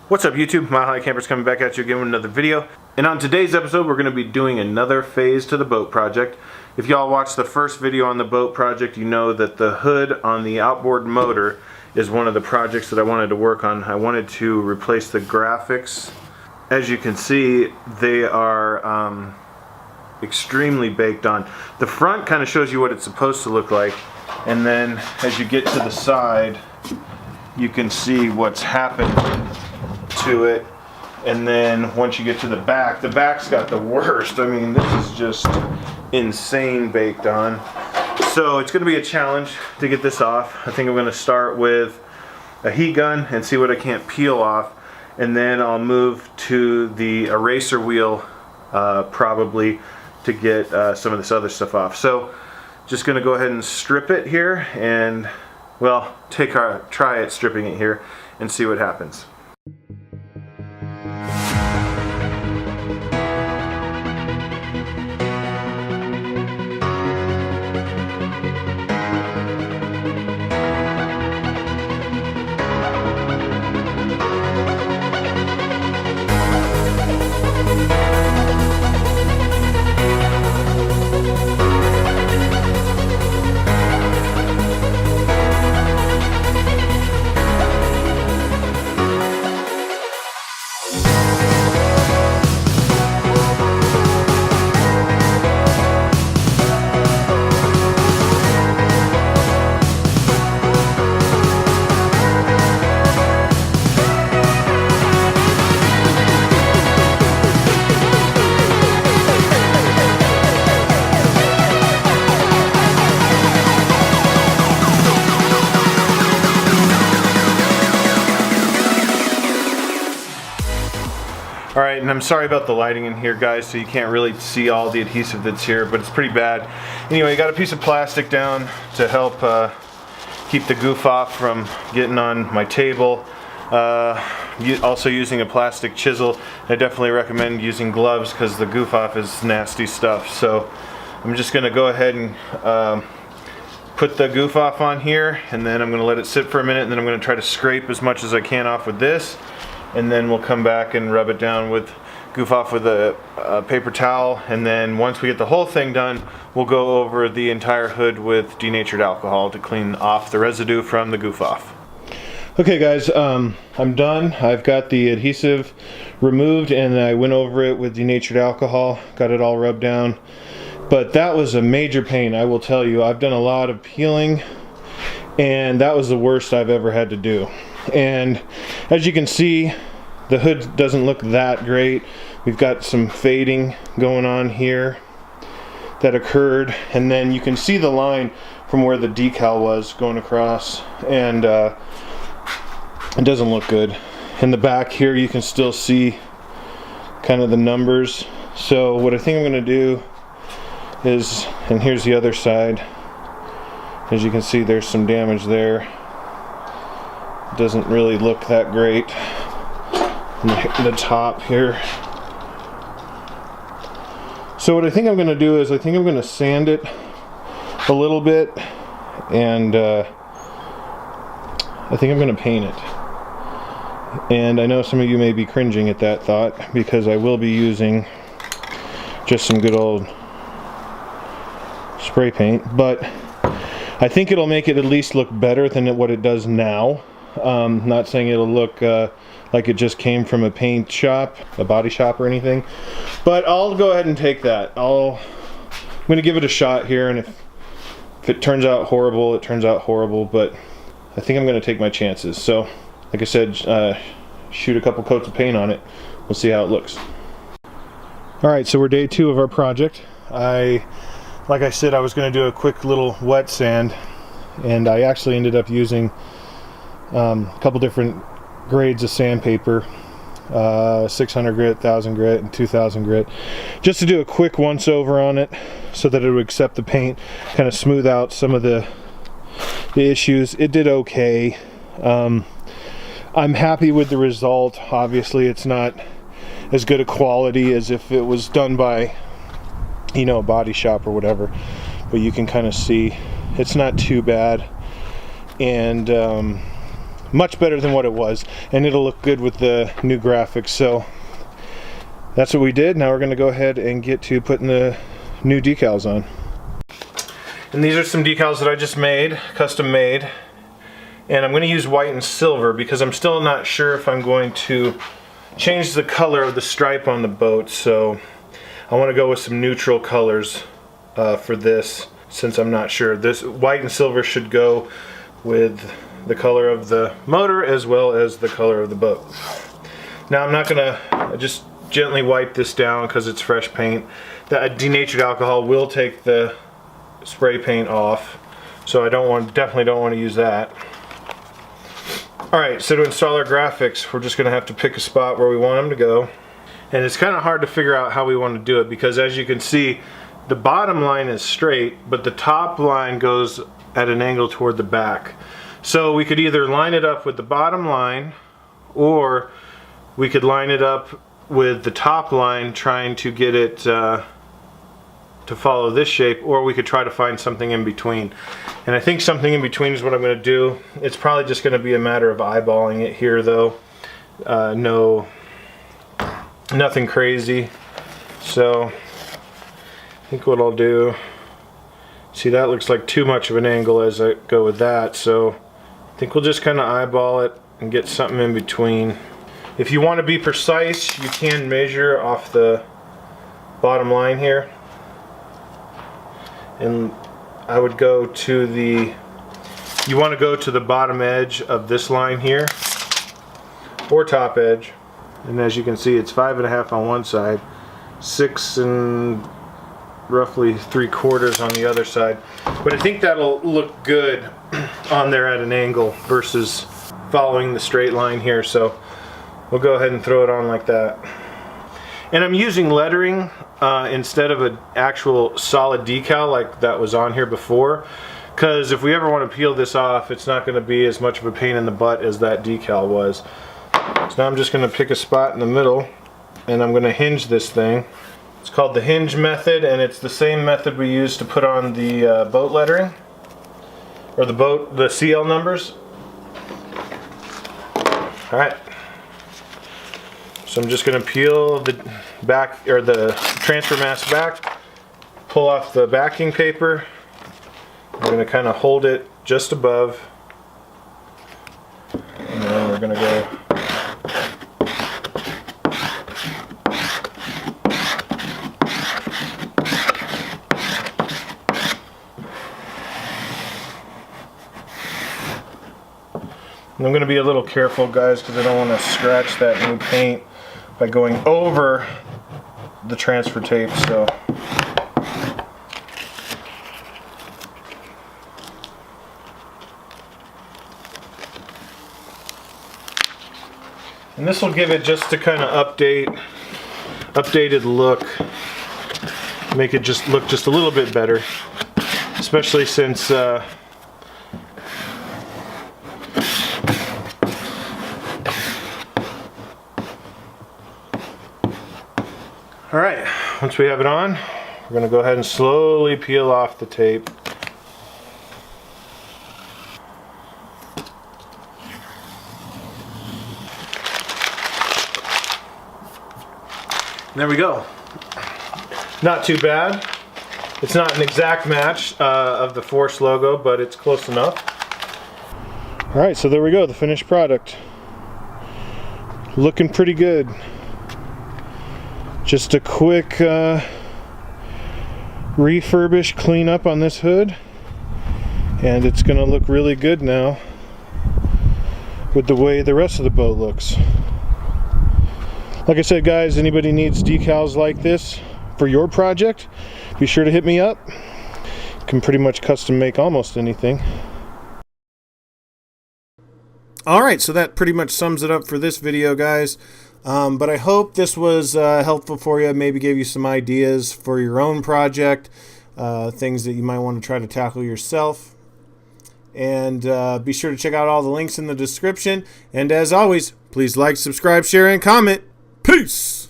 What's up YouTube? Mile High Campers coming back at you again with another video. And on today's episode we're going to be doing another phase to the boat project. If y'all watched the first video on the boat project, you know that the hood on the outboard motor is one of the projects that I wanted to work on. I wanted to replace the graphics. As you can see, they are extremely baked on. The front kind of shows you what it's supposed to look like, and then as you get to the side you can see what's happened to it. And then once you get to the back's got the worst. I mean, this is just insane baked on. So it's going to be a challenge to get this off. I think I'm going to start with a heat gun and see what I can't peel off, and then I'll move to the eraser wheel probably to get some of this other stuff off. So just going to go ahead and strip it here and, well, try it stripping it here and see what happens. Alright, and I'm sorry about the lighting in here, guys, so you can't really see all the adhesive that's here, but it's pretty bad. Anyway, I got a piece of plastic down to help keep the goof off from getting on my table. Also using a plastic chisel. I definitely recommend using gloves because the goof off is nasty stuff. So I'm just going to go ahead and put the goof off on here, and then I'm going to let it sit for a minute, and then I'm going to try to scrape as much as I can off with this. And then we'll come back and rub it down with goof off with a paper towel, and then once we get the whole thing done, we'll go over the entire hood with denatured alcohol to clean off the residue from the goof off. Okay guys, I'm done. I've got the adhesive removed and I went over it with denatured alcohol, got it all rubbed down. But that was a major pain, I will tell you. I've done a lot of peeling and that was the worst I've ever had to do. And as you can see, the hood doesn't look that great. We've got some fading going on here that occurred, and then you can see the line from where the decal was going across, and it doesn't look good. In the back here you can still see kind of the numbers. So what I think I'm going to do is, and here's the other side, as you can see there's some damage there. Doesn't really look that great in the top here. So what I think I'm going to do is I think I'm going to sand it a little bit, and I think I'm going to paint it. And I know some of you may be cringing at that thought because I will be using just some good old spray paint, but I think it'll make it at least look better than what it does now. Not saying it'll look like it just came from a paint shop, a body shop or anything, but I'll go ahead and take that. I'm going to give it a shot here, and if it turns out horrible, it turns out horrible, but I think I'm going to take my chances. So like I said, shoot a couple coats of paint on it. We'll see how it looks. Alright, so we're day 2 of our project. Like I said, I was going to do a quick little wet sand, and I actually ended up using a couple different grades of sandpaper, 600 grit, 1000 grit, and 2000 grit, just to do a quick once over on it so that it would accept the paint, kind of smooth out some of the issues. It did okay. I'm happy with the result. Obviously it's not as good a quality as if it was done by, you know, a body shop or whatever, but you can kind of see it's not too bad. And much better than what it was, and it'll look good with the new graphics. So that's what we did. Now we're going to go ahead and get to putting the new decals on. And these are some decals that I just made, custom made, and I'm going to use white and silver because I'm still not sure if I'm going to change the color of the stripe on the boat. So I want to go with some neutral colors for this, since I'm not sure. This white and silver should go with the color of the motor as well as the color of the boat. Now I'm not gonna just gently wipe this down because it's fresh paint. The denatured alcohol will take the spray paint off, so I definitely don't want to use that. Alright, so to install our graphics, we're just gonna have to pick a spot where we want them to go. And it's kind of hard to figure out how we want to do it because, as you can see, the bottom line is straight, but the top line goes at an angle toward the back. So we could either line it up with the bottom line, or we could line it up with the top line, trying to get it to follow this shape, or we could try to find something in between. And I think something in between is what I'm going to do. It's probably just going to be a matter of eyeballing it here, though. Nothing crazy. So I think what I'll do, see, that looks like too much of an angle as I go with that, so I think we'll just kind of eyeball it and get something in between. If you want to be precise, you can measure off the bottom line here, and I would go to you want to go to the bottom edge of this line here, or top edge, and as you can see, it's 5.5 on one side, 6 and roughly 3/4 on the other side. But I think that'll look good on there at an angle versus following the straight line here, so we'll go ahead and throw it on like that. And I'm using lettering instead of an actual solid decal like that was on here before, because if we ever want to peel this off, it's not going to be as much of a pain in the butt as that decal was. So now I'm just going to pick a spot in the middle, and I'm going to hinge this thing. It's called the hinge method, and it's the same method we use to put on the boat lettering, or the CL numbers. Alright, so I'm just going to peel the back, or the transfer mask back, pull off the backing paper. I'm going to kind of hold it just above, and then we're going to go I'm going to be a little careful, guys, because I don't want to scratch that new paint by going over the transfer tape. So and this will give it just to kind of updated look, make it just look just a little bit better, especially since Alright, once we have it on, we're going to go ahead and slowly peel off the tape. There we go. Not too bad. It's not an exact match of the Force logo, but it's close enough. Alright, so there we go, the finished product. Looking pretty good. Just a quick refurbish cleanup on this hood, and it's going to look really good now with the way the rest of the boat looks. Like I said, guys, anybody needs decals like this for your project, be sure to hit me up. You can pretty much custom make almost anything. Alright, so that pretty much sums it up for this video, guys. But I hope this was helpful for you, maybe gave you some ideas for your own project, things that you might want to try to tackle yourself. And be sure to check out all the links in the description. And as always, please like, subscribe, share, and comment. Peace!